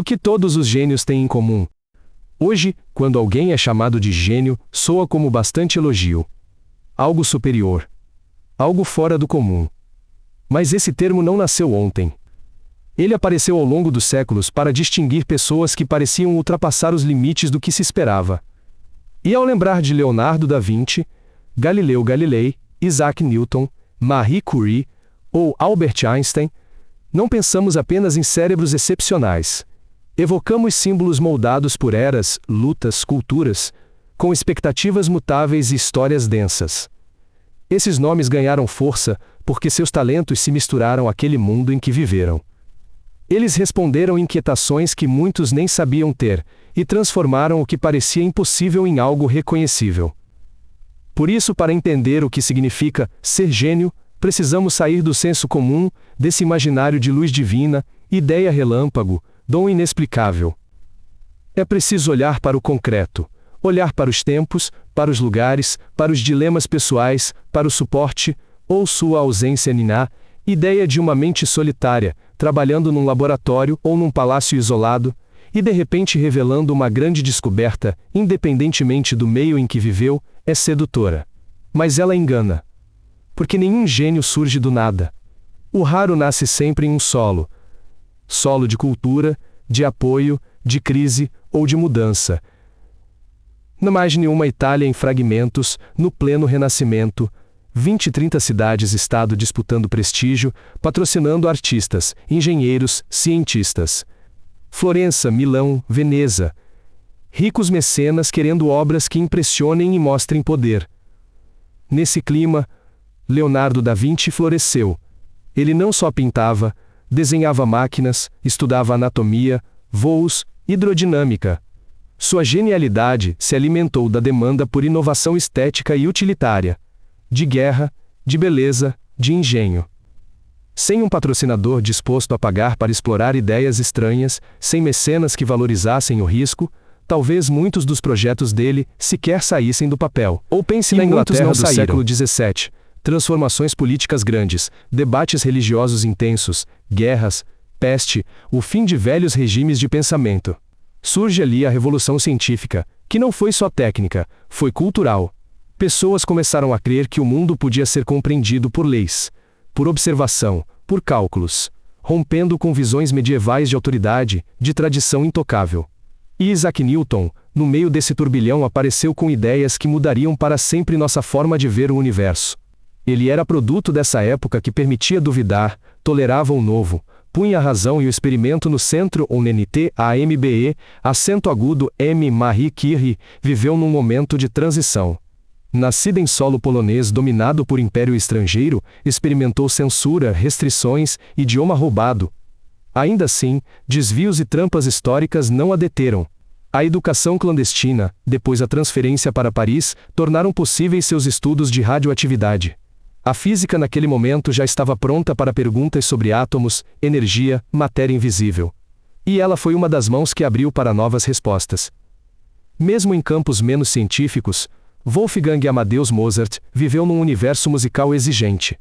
que todos os gênios têm em comum? Hoje, quando alguém é chamado de gênio, soa como bastante elogio. Algo superior. Algo fora do comum. Mas esse termo não nasceu ontem. Ele apareceu ao longo dos séculos para distinguir pessoas que pareciam ultrapassar os limites do que se esperava. E ao lembrar de Leonardo da Vinci, Galileu Galilei, Isaac Newton, Marie Curie ou Albert Einstein, não pensamos apenas em cérebros excepcionais. Evocamos símbolos moldados por eras, lutas, culturas, com expectativas mutáveis e histórias densas. Esses nomes ganharam força porque seus talentos se misturaram àquele mundo em que viveram. Eles responderam inquietações que muitos nem sabiam ter, e transformaram o que parecia impossível em algo reconhecível. Por isso, para entender o que significa ser gênio, precisamos sair do senso comum, desse imaginário de luz divina, ideia relâmpago, dom inexplicável. É preciso olhar para o concreto, olhar para os tempos, para os lugares, para os dilemas pessoais, para o suporte, ou sua ausência niná, ideia de uma mente solitária, trabalhando num laboratório ou num palácio isolado, e de repente revelando uma grande descoberta, independentemente do meio em que viveu, é sedutora. Mas ela engana. Porque nenhum gênio surge do nada. O raro nasce sempre em um solo. Solo de cultura, de apoio, de crise ou de mudança. Imagine uma Itália em fragmentos, no pleno renascimento, 20 e 30 cidades-estado disputando prestígio, patrocinando artistas, engenheiros, cientistas. Florença, Milão, Veneza. Ricos mecenas querendo obras que impressionem e mostrem poder. Nesse clima, Leonardo da Vinci floresceu. Ele não só pintava, desenhava máquinas, estudava anatomia, voos, hidrodinâmica. Sua genialidade se alimentou da demanda por inovação estética e utilitária. De guerra, de beleza, de engenho. Sem um patrocinador disposto a pagar para explorar ideias estranhas, sem mecenas que valorizassem o risco, talvez muitos dos projetos dele sequer saíssem do papel. Ou pense na Inglaterra do século XVII. Transformações políticas grandes, debates religiosos intensos, guerras, peste, o fim de velhos regimes de pensamento. Surge ali a revolução científica, que não foi só técnica, foi cultural. Pessoas começaram a crer que o mundo podia ser compreendido por leis, por observação, por cálculos, rompendo com visões medievais de autoridade, de tradição intocável. E Isaac Newton, no meio desse turbilhão, apareceu com ideias que mudariam para sempre nossa forma de ver o universo. Ele era produto dessa época que permitia duvidar, tolerava o novo, punha a razão e o experimento no centro. Ou NNT, AMBE, acento agudo M. Marie Curie, viveu num momento de transição. Nascida em solo polonês dominado por império estrangeiro, experimentou censura, restrições, idioma roubado. Ainda assim, desvios e trampas históricas não a deteram. A educação clandestina, depois a transferência para Paris, tornaram possíveis seus estudos de radioatividade. A física naquele momento já estava pronta para perguntas sobre átomos, energia, matéria invisível. E ela foi uma das mãos que abriu para novas respostas. Mesmo em campos menos científicos, Wolfgang Amadeus Mozart viveu num universo musical exigente.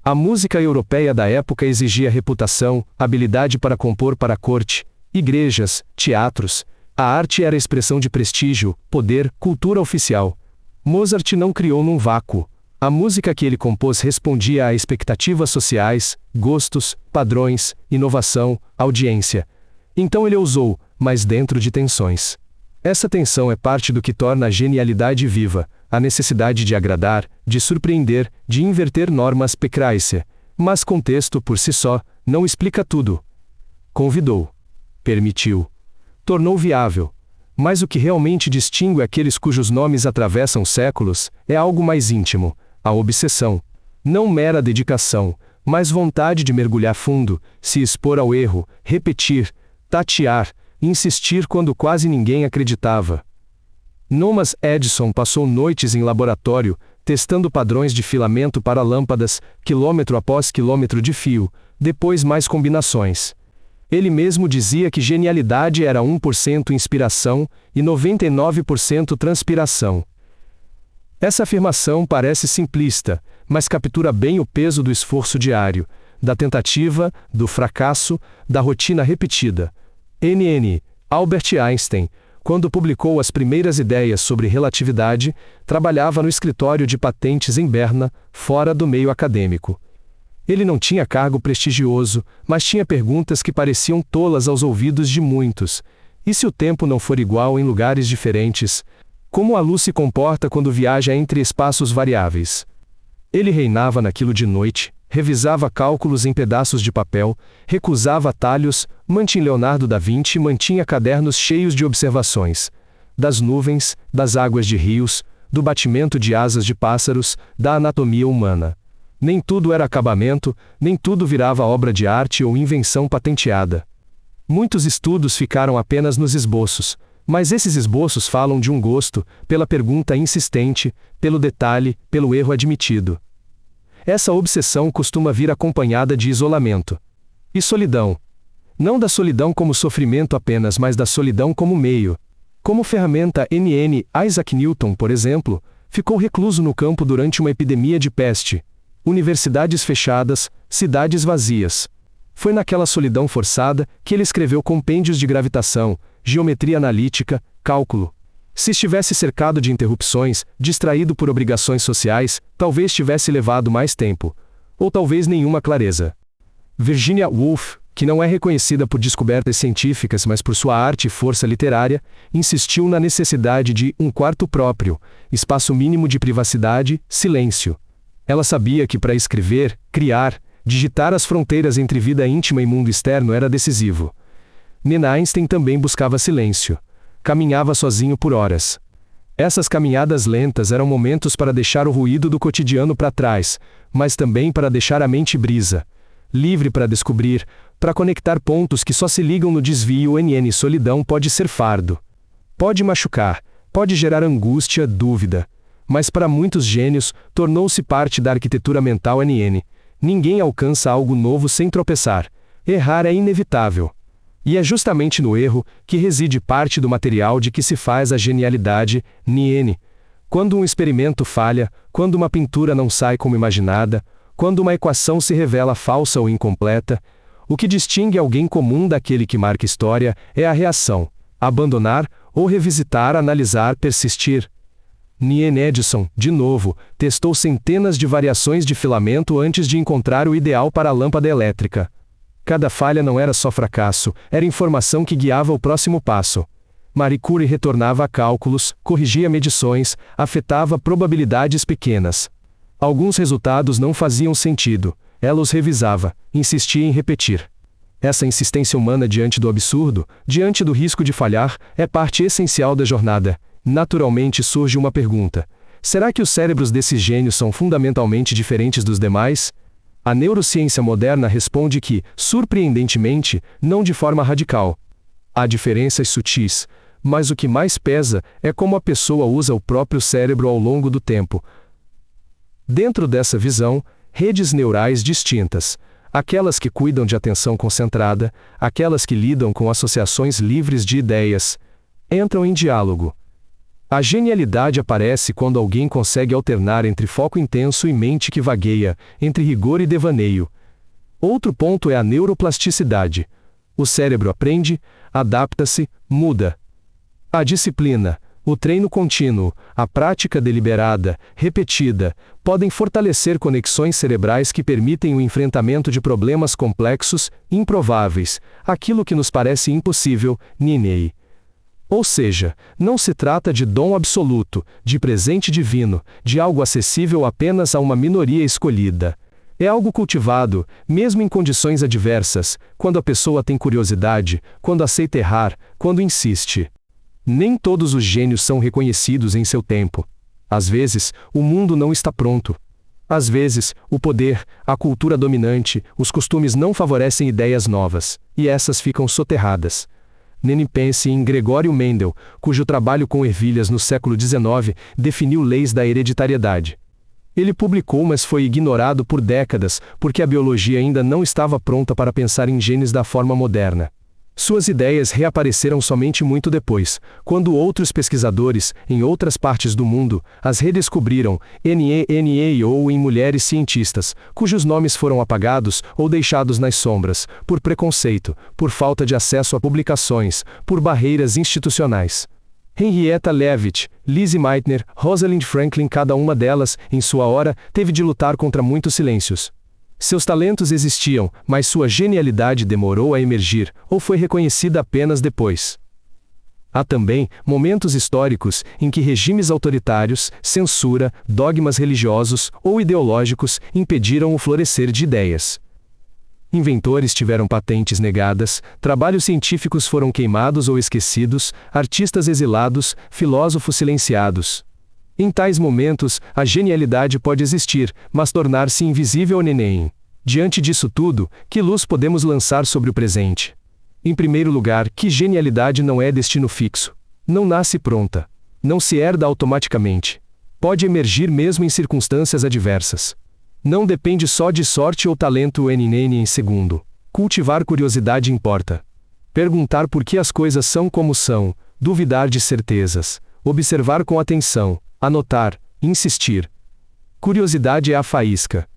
A música europeia da época exigia reputação, habilidade para compor para a corte, igrejas, teatros. A arte era expressão de prestígio, poder, cultura oficial. Mozart não criou num vácuo. A música que ele compôs respondia a expectativas sociais, gostos, padrões, inovação, audiência. Então ele ousou, mas dentro de tensões. Essa tensão é parte do que torna a genialidade viva, a necessidade de agradar, de surpreender, de inverter normas Pekreise. Mas contexto por si só não explica tudo. Convidou. Permitiu. Tornou viável. Mas o que realmente distingue aqueles cujos nomes atravessam séculos é algo mais íntimo, a obsessão. Não mera dedicação, mas vontade de mergulhar fundo, se expor ao erro, repetir, tatear, insistir quando quase ninguém acreditava. Thomas Edison passou noites em laboratório, testando padrões de filamento para lâmpadas, quilômetro após quilômetro de fio, depois mais combinações. Ele mesmo dizia que genialidade era 1% inspiração e 99% transpiração. Essa afirmação parece simplista, mas captura bem o peso do esforço diário, da tentativa, do fracasso, da rotina repetida. NN. Albert Einstein, quando publicou as primeiras ideias sobre relatividade, trabalhava no escritório de patentes em Berna, fora do meio acadêmico. Ele não tinha cargo prestigioso, mas tinha perguntas que pareciam tolas aos ouvidos de muitos. E se o tempo não for igual em lugares diferentes? Como a luz se comporta quando viaja entre espaços variáveis? Ele reinava naquilo de noite, revisava cálculos em pedaços de papel, recusava atalhos, mantinha Leonardo da Vinci mantinha cadernos cheios de observações. Das nuvens, das águas de rios, do batimento de asas de pássaros, da anatomia humana. Nem tudo era acabamento, nem tudo virava obra de arte ou invenção patenteada. Muitos estudos ficaram apenas nos esboços, mas esses esboços falam de um gosto, pela pergunta insistente, pelo detalhe, pelo erro admitido. Essa obsessão costuma vir acompanhada de isolamento. E solidão. Não da solidão como sofrimento apenas, mas da solidão como meio. Como ferramenta NN, Isaac Newton, por exemplo, ficou recluso no campo durante uma epidemia de peste. Universidades fechadas, cidades vazias. Foi naquela solidão forçada que ele escreveu compêndios de gravitação, geometria analítica, cálculo. Se estivesse cercado de interrupções, distraído por obrigações sociais, talvez tivesse levado mais tempo. Ou talvez nenhuma clareza. Virginia Woolf, que não é reconhecida por descobertas científicas mas por sua arte e força literária, insistiu na necessidade de um quarto próprio, espaço mínimo de privacidade, silêncio. Ela sabia que para escrever, criar, digitar as fronteiras entre vida íntima e mundo externo era decisivo. Nina Einstein também buscava silêncio. Caminhava sozinho por horas. Essas caminhadas lentas eram momentos para deixar o ruído do cotidiano para trás, mas também para deixar a mente brisa. Livre para descobrir, para conectar pontos que só se ligam no desvio. NN. Solidão pode ser fardo. Pode machucar, pode gerar angústia, dúvida. Mas para muitos gênios, tornou-se parte da arquitetura mental. NN. Ninguém alcança algo novo sem tropeçar. Errar é inevitável. E é justamente no erro que reside parte do material de que se faz a genialidade. NN. Quando um experimento falha, quando uma pintura não sai como imaginada, quando uma equação se revela falsa ou incompleta, o que distingue alguém comum daquele que marca história é a reação. Abandonar, ou revisitar, analisar, persistir. NN. Edison, de novo, testou centenas de variações de filamento antes de encontrar o ideal para a lâmpada elétrica. Cada falha não era só fracasso, era informação que guiava o próximo passo. Marie Curie retornava a cálculos, corrigia medições, afetava probabilidades pequenas. Alguns resultados não faziam sentido. Ela os revisava, insistia em repetir. Essa insistência humana diante do absurdo, diante do risco de falhar, é parte essencial da jornada. Naturalmente surge uma pergunta: será que os cérebros desses gênios são fundamentalmente diferentes dos demais? A neurociência moderna responde que, surpreendentemente, não de forma radical. Há diferenças sutis, mas o que mais pesa é como a pessoa usa o próprio cérebro ao longo do tempo. Dentro dessa visão, redes neurais distintas, aquelas que cuidam de atenção concentrada, aquelas que lidam com associações livres de ideias, entram em diálogo. A genialidade aparece quando alguém consegue alternar entre foco intenso e mente que vagueia, entre rigor e devaneio. Outro ponto é a neuroplasticidade. O cérebro aprende, adapta-se, muda. A disciplina, o treino contínuo, a prática deliberada, repetida, podem fortalecer conexões cerebrais que permitem o enfrentamento de problemas complexos, improváveis, aquilo que nos parece impossível. NN. Ou seja, não se trata de dom absoluto, de presente divino, de algo acessível apenas a uma minoria escolhida. É algo cultivado, mesmo em condições adversas, quando a pessoa tem curiosidade, quando aceita errar, quando insiste. Nem todos os gênios são reconhecidos em seu tempo. Às vezes, o mundo não está pronto. Às vezes, o poder, a cultura dominante, os costumes não favorecem ideias novas, e essas ficam soterradas. NN. Pense em Gregório Mendel, cujo trabalho com ervilhas no século XIX definiu leis da hereditariedade. Ele publicou, mas foi ignorado por décadas, porque a biologia ainda não estava pronta para pensar em genes da forma moderna. Suas ideias reapareceram somente muito depois, quando outros pesquisadores, em outras partes do mundo, as redescobriram, ou em mulheres cientistas, cujos nomes foram apagados ou deixados nas sombras, por preconceito, por falta de acesso a publicações, por barreiras institucionais. Henrietta Leavitt, Lizzie Meitner, Rosalind Franklin, cada uma delas, em sua hora, teve de lutar contra muitos silêncios. Seus talentos existiam, mas sua genialidade demorou a emergir, ou foi reconhecida apenas depois. Há também momentos históricos em que regimes autoritários, censura, dogmas religiosos ou ideológicos impediram o florescer de ideias. Inventores tiveram patentes negadas, trabalhos científicos foram queimados ou esquecidos, artistas exilados, filósofos silenciados. Em tais momentos, a genialidade pode existir, mas tornar-se invisível ou neném. Diante disso tudo, que luz podemos lançar sobre o presente? Em primeiro lugar, que genialidade não é destino fixo. Não nasce pronta. Não se herda automaticamente. Pode emergir mesmo em circunstâncias adversas. Não depende só de sorte ou talento em segundo. Cultivar curiosidade importa. Perguntar por que as coisas são como são, duvidar de certezas, observar com atenção, anotar, insistir. Curiosidade é a faísca.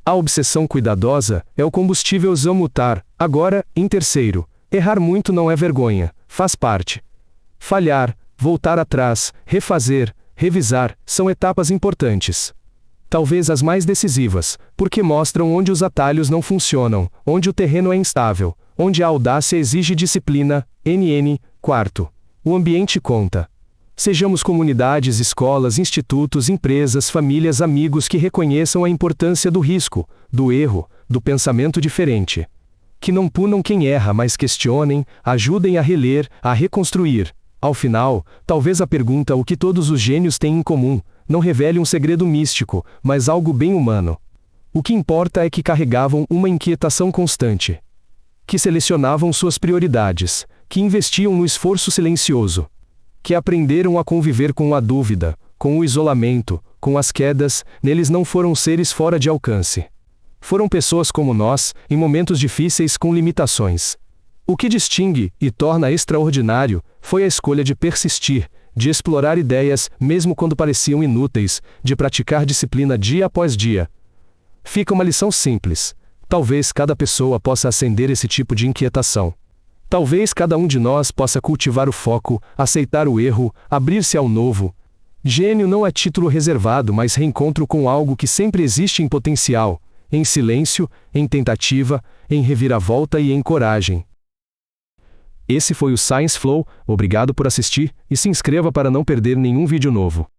A obsessão cuidadosa é o combustível zamutar. Agora, em terceiro, errar muito não é vergonha, faz parte. Falhar, voltar atrás, refazer, revisar, são etapas importantes. Talvez as mais decisivas, porque mostram onde os atalhos não funcionam, onde o terreno é instável, onde a audácia exige disciplina. Quarto, o ambiente conta. Sejamos comunidades, escolas, institutos, empresas, famílias, amigos que reconheçam a importância do risco, do erro, do pensamento diferente. Que não punam quem erra, mas questionem, ajudem a reler, a reconstruir. Ao final, talvez a pergunta o que todos os gênios têm em comum, não revele um segredo místico, mas algo bem humano. O que importa é que carregavam uma inquietação constante. Que selecionavam suas prioridades, que investiam no esforço silencioso. Que aprenderam a conviver com a dúvida, com o isolamento, com as quedas. Neles não foram seres fora de alcance. Foram pessoas como nós, em momentos difíceis com limitações. O que distingue, e torna extraordinário, foi a escolha de persistir, de explorar ideias, mesmo quando pareciam inúteis, de praticar disciplina dia após dia. Fica uma lição simples. Talvez cada pessoa possa acender esse tipo de inquietação. Talvez cada um de nós possa cultivar o foco, aceitar o erro, abrir-se ao novo. Gênio não é título reservado, mas reencontro com algo que sempre existe em potencial, em silêncio, em tentativa, em reviravolta e em coragem. Esse foi o Science Flow, obrigado por assistir, e se inscreva para não perder nenhum vídeo novo.